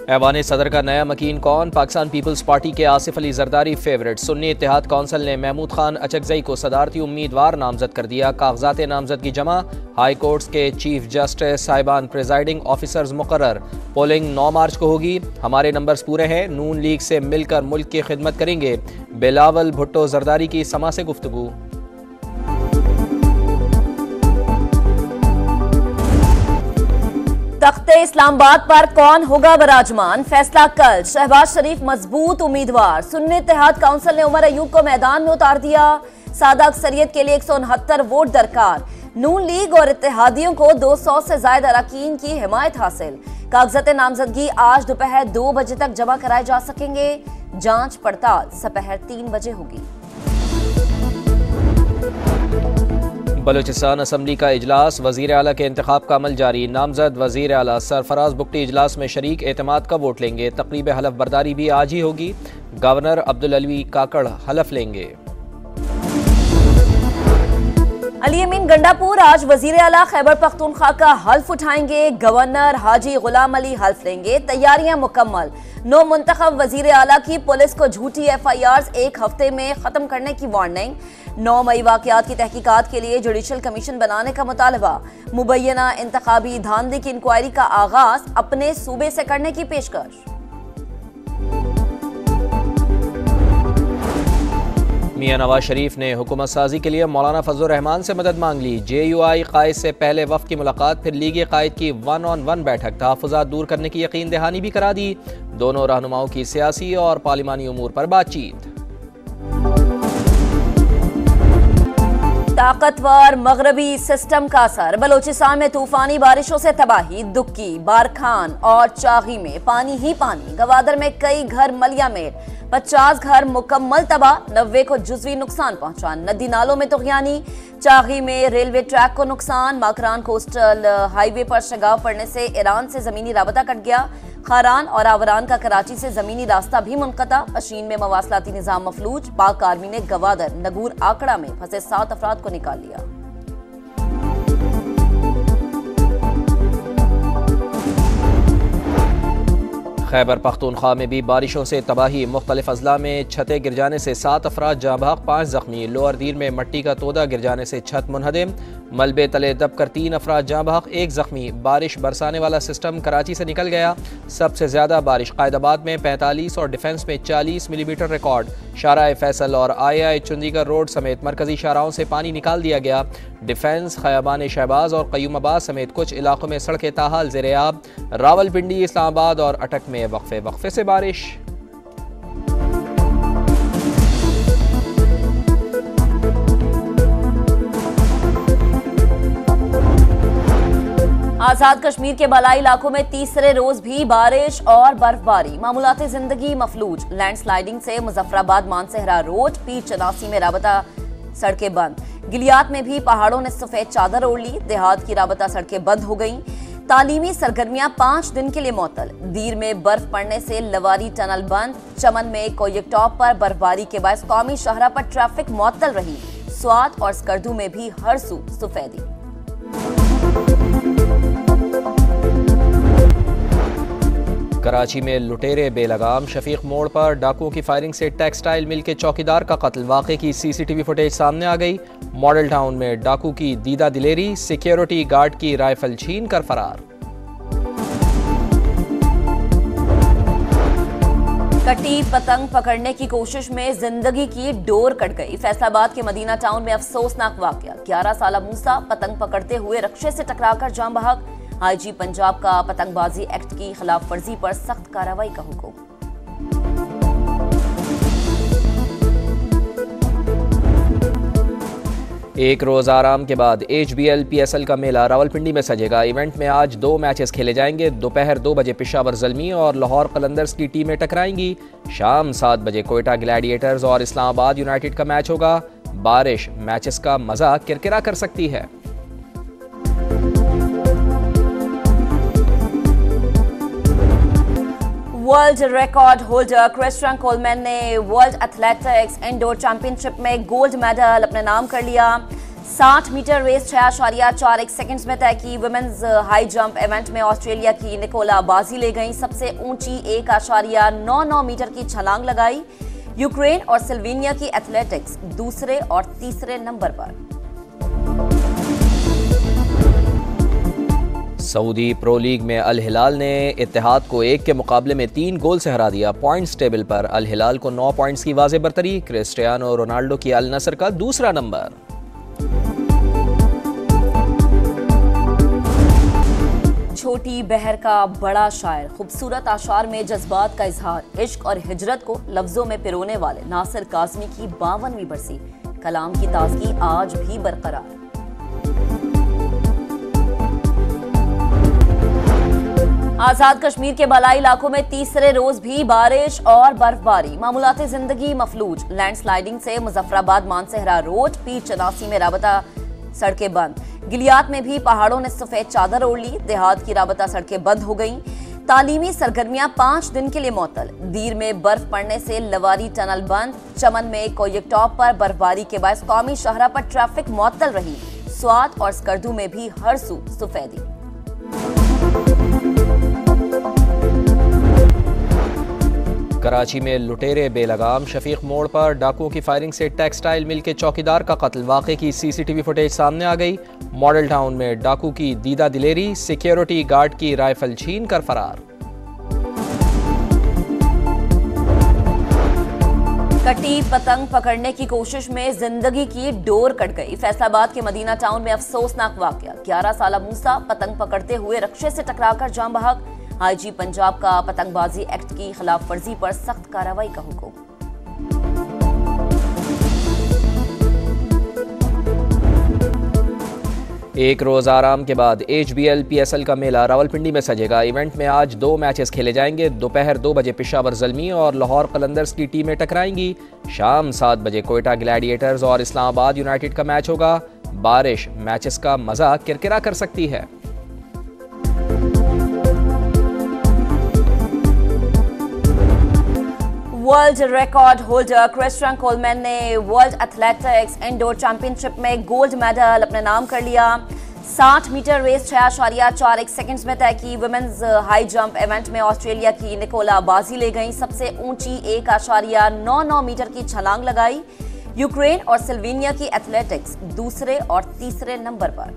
ऐवान सदर का नया मकीन कौन? पाकिस्तान पीपल्स पार्टी के आसिफ अली जरदारी फेवरेट। सुन्नी इत्तेहाद कौंसिल ने महमूद खान अचकजई को सदारती उम्मीदवार नामजद कर दिया। कागजात नामजदगी जमा। हाई कोर्ट्स के चीफ जस्टिस साहिबान प्रिजाइडिंग ऑफिसर्स मुकर्रर। पोलिंग 9 मार्च को होगी। हमारे नंबर्स पूरे हैं। नून लीग से मिलकर मुल्क की खिदमत करेंगे। बिलावल भुट्टो जरदारी की समा से गुफ्तगू। तख्ते इस्लामाबाद पर कौन होगा बराजमान? फैसला कल। शहबाज शरीफ मजबूत उम्मीदवार। सुन्नी इत्तेहाद काउंसिल ने उमर अयूब को मैदान में उतार दिया। सादा अक्सरियत के लिए 169 वोट दरकार। नून लीग और इत्तेहादियों को 200 से ज्यादा अरकान की हिमायत हासिल। कागजात नामजदगी आज दोपहर 2 बजे तक जमा कराए जा सकेंगे। जांच पड़ताल दोपहर 3 बजे होगी। बलूचिस्तान असम्बली का इजलास। वजीर आला के इंतखाब का अमल जारी। नामजद वजीर आला सरफराज बुगटी इजलास में शरीक एतमाद का वोट लेंगे। तकरीब हलफ बर्दारी भी आज ही होगी। गवर्नर अब्दुल अलवी काकड़ हलफ लेंगे। अली अमीन गंडापुर आज वजीर आला खैबर पख्तूनख्वा का हल्फ उठाएंगे। गवर्नर हाजी गुलाम अली हल्फ लेंगे। तैयारियां मुकम्मल। नो मुंतखब वजीर आला की पुलिस को झूठी FIRs 1 हफ्ते में खत्म करने की वार्निंग। 9 मई वाकयात की तहकीकात के लिए जुडिशल कमीशन बनाने का मुतालबा। मुबैना इंतखाबी धांधली की इंक्वायरी का आगाज अपने सूबे से करने की पेशकश। मियां नवाज शरीफ ने हुकूमत साजी के लिए मौलाना फजलुर रहमान से मदद मांग ली। JUI कायद से पहले वफ्द की मुलाकात, फिर लीग कायद की 1-on-1 बैठक। तहफ़्फ़ुज़ात दूर करने की यकीन दहानी भी करा दी। दोनों रहनुमाओं की सियासी और पार्लिमानी उमूर पर बातचीत। ताकतवर मगरबी सिस्टम का असर। बलोचिस्तान में तूफानी बारिशों से तबाही। दुक्की, बारखान और चागी में पानी ही पानी। गवादर में कई घर मलिया में। 50 घर मुकम्मल तबाह। 90 को जुज़वी नुकसान पहुंचा। नदी नालों में तुग़यानी। चागी में रेलवे ट्रैक को नुकसान। माकरान कोस्टल हाईवे पर शगाव पड़ने से ईरान से जमीनी राबता कट गया। खारान और आवरान का कराची से जमीनी रास्ता भी मुनक़ता। अशीन में मवासलाती निज़ाम मफलूज। पाक आर्मी ने गवादर नगूर आकड़ा में फंसे 7 अफराद को निकाल लिया। खैबर पख्तूनख्वा में भी बारिशों से तबाही। मुख्तलिफ अजला में छतें गिर जाने से 7 अफराद जाँ बहक, 5 जख्मी। लोअर दीर में मट्टी का तोदा गिर जाने से छत मुनहदिम। मलबे तले दबकर 3 अफराद जाँ बहक, 1 जख्मी। बारिश बरसाने वाला सिस्टम कराची से निकल गया। सबसे ज्यादा बारिश कायदाबाद में 45 और डिफेंस में 40 मिलीमीटर रिकॉर्ड। शाहराह फैसल और II चंडीगढ़ रोड समेत मरकजी शाहराहों से पानी निकाल दिया गया। डिफेंस, खयाबान शहबाज और कयूमाबाद समेत कुछ इलाकों में सड़कें ताहाल ज़ेरे-आब। रावलपिंडी, इस्लामाबाद और अटक में वक्फे से बारिश। आजाद कश्मीर के बलाई इलाकों में तीसरे रोज भी बारिश और बर्फबारी। मामूलाती जिंदगी मफलूज। लैंडस्लाइडिंग से मुजफ्फराबाद मानसहरा रोड, P84 में राबता सड़कें बंद। गिलियात में भी पहाड़ों ने सफेद चादर ओढ़ ली। देहात की राबता सड़कें बंद हो गईं। तालीमी सरगर्मियां 5 दिन के लिए मुअत्तल। दीर में बर्फ पड़ने से लवारी टनल बंद। चमन में कोयक टॉप पर बर्फबारी के बाद कौमी शाहरा पर ट्रैफिक मुअत्तल रही। स्वात और स्कर्दू में भी हर सू सफेदी। कराची में लुटेरे बेलगाम। शफीक मोड़ पर डाकुओं की फायरिंग से टेक्सटाइल मिल के चौकीदार का कत्ल। वाक़े की CCTV फुटेज सामने आ गई। मॉडल टाउन में डाकू की दीदा दिलेरी। सिक्योरिटी गार्ड की राइफल छीन कर फरार। कटी पतंग पकड़ने की कोशिश में जिंदगी की डोर कट गई। फैसलाबाद के मदीना टाउन में अफसोसनाक वाकया। 11 साला मूसा पतंग पकड़ते हुए रक्षे से टकराकर जान बहक। IG पंजाब का पतंगबाजी एक्ट की खिलाफ वर्जी पर सख्त कार्रवाई का हुक्म। एक रोज आराम के बाद HBL PSL का मेला रावलपिंडी में सजेगा। इवेंट में आज 2 मैचेस खेले जाएंगे। दोपहर 2 बजे पेशावर ज़ल्मी और लाहौर कलंदर्स की टीमें टकराएंगी। शाम 7 बजे कोयटा ग्लैडिएटर्स और इस्लामाबाद यूनाइटेड का मैच होगा। बारिश मैचेस का मजा किरकिरा कर सकती है। World record holder Christian Coleman ने वर्ल्ड एथलेटिक्स इंडोर चैंपियनशिप में गोल्ड मेडल अपने नाम कर लिया। 60 मीटर रेस 6.41 सेकंड्स में तय की। वुमेन्स हाई जंप इवेंट में ऑस्ट्रेलिया की निकोला बाजी ले गई, सबसे ऊंची 1.99 मीटर की छलांग लगाई। यूक्रेन और स्लोवेनिया की एथलेटिक्स दूसरे और तीसरे नंबर पर। सऊदी प्रो लीग में अल हिलाल ने इत्तेहाद को 1 के मुकाबले में 3 गोल से हरा दिया। पॉइंट्स टेबल पर अल हिलाल को 9 पॉइंट्स की वाज़ेह बरतरी। क्रिस्टियानो रोनाल्डो की अल नसर का दूसरा नंबर। छोटी बहर का बड़ा शायर, खूबसूरत आशार में जज्बात का इजहार, इश्क और हिजरत को लफ्जों में पिरोने वाले नासिर काज़मी की 52वीं बरसी, कलाम की ताजगी आज भी बरकरार। आजाद कश्मीर के बलाई इलाकों में तीसरे रोज भी बारिश और बर्फबारी, मामूलाती जिंदगी मफलूज। लैंडस्लाइडिंग से मुजफ्फराबाद मानसहरा रोड, पीर चनासी में राबता सड़कें बंद। गिलियात में भी पहाड़ों ने सफेद चादर ओढ़ ली, देहात की राबता सड़कें बंद हो गईं। तालीमी सरगर्मियां 5 दिन के लिए मुअत्तल। दीर में बर्फ पड़ने से लवारी टनल बंद। चमन में कोयक टॉप पर बर्फबारी के बाद कौमी शाहरा पर ट्रैफिक मुअत्तल रही। स्वात और स्कर्दू में भी हर सू सफेदी। कराची में लुटेरे बेलगाम, शफीक मोड़ पर डाकुओं की फायरिंग से टेक्सटाइल मिल के चौकीदार का कत्ल। वाक़े की सीसीटीवी फुटेज सामने आ गई। मॉडल टाउन में डाकू की दीदा दिलेरी, सिक्योरिटी गार्ड की राइफल छीन कर फरार। कटी पतंग पकड़ने की कोशिश में जिंदगी की डोर कट गई। फैसलाबाद के मदीना टाउन में अफसोसनाक वाकया, 11 साला मूसा पतंग पकड़ते हुए रक्षे से टकराकर जान बहक। आईजी पंजाब का पतंगबाजी एक्ट की खिलाफ वर्जी पर सख्त कार्रवाई का हुक्म। एक रोज आराम के बाद HBL PSL का मेला रावलपिंडी में सजेगा। इवेंट में आज 2 मैचेस खेले जाएंगे। दोपहर 2 बजे पेशावर ज़ल्मी और लाहौर कलंदर्स की टीमें टकराएंगी। शाम 7 बजे कोयटा ग्लैडिएटर्स और इस्लामाबाद यूनाइटेड का मैच होगा। बारिश मैचेस का मजा किरकिरा कर सकती है। World record holder Christian Coleman ने वर्ल्ड एथलेटिक्स इंडोर चैंपियनशिप में गोल्ड मेडल अपने नाम कर लिया। 60 मीटर रेस 6.41 सेकंड्स में तय की। वुमेन्स हाई जंप इवेंट में ऑस्ट्रेलिया की निकोला बाजी ले गई, सबसे ऊंची 1.99 मीटर की छलांग लगाई। यूक्रेन और स्लोवेनिया की एथलेटिक्स दूसरे और तीसरे नंबर पर।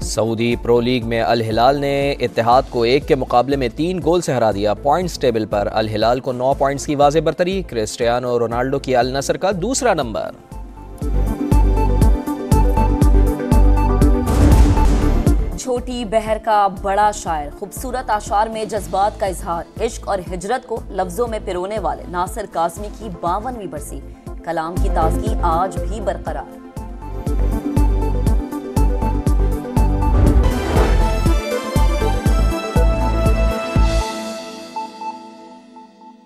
सऊदी प्रो लीग में अल हिलाल ने इत्तेहाद को 1 के मुकाबले में 3 गोल से हरा दिया। पॉइंट्स टेबल पर अल हिलाल को 9 पॉइंट्स की वाज़ेह बरतरी। क्रिस्टियानो रोनाल्डो की अल नसर का दूसरा नंबर। छोटी बहर का बड़ा शायर, खूबसूरत आशार में जज्बात का इजहार, इश्क और हिजरत को लफ्जों में पिरोने वाले नासिर काज़मी की 52वीं बरसी, कलाम की ताजगी आज भी बरकरार।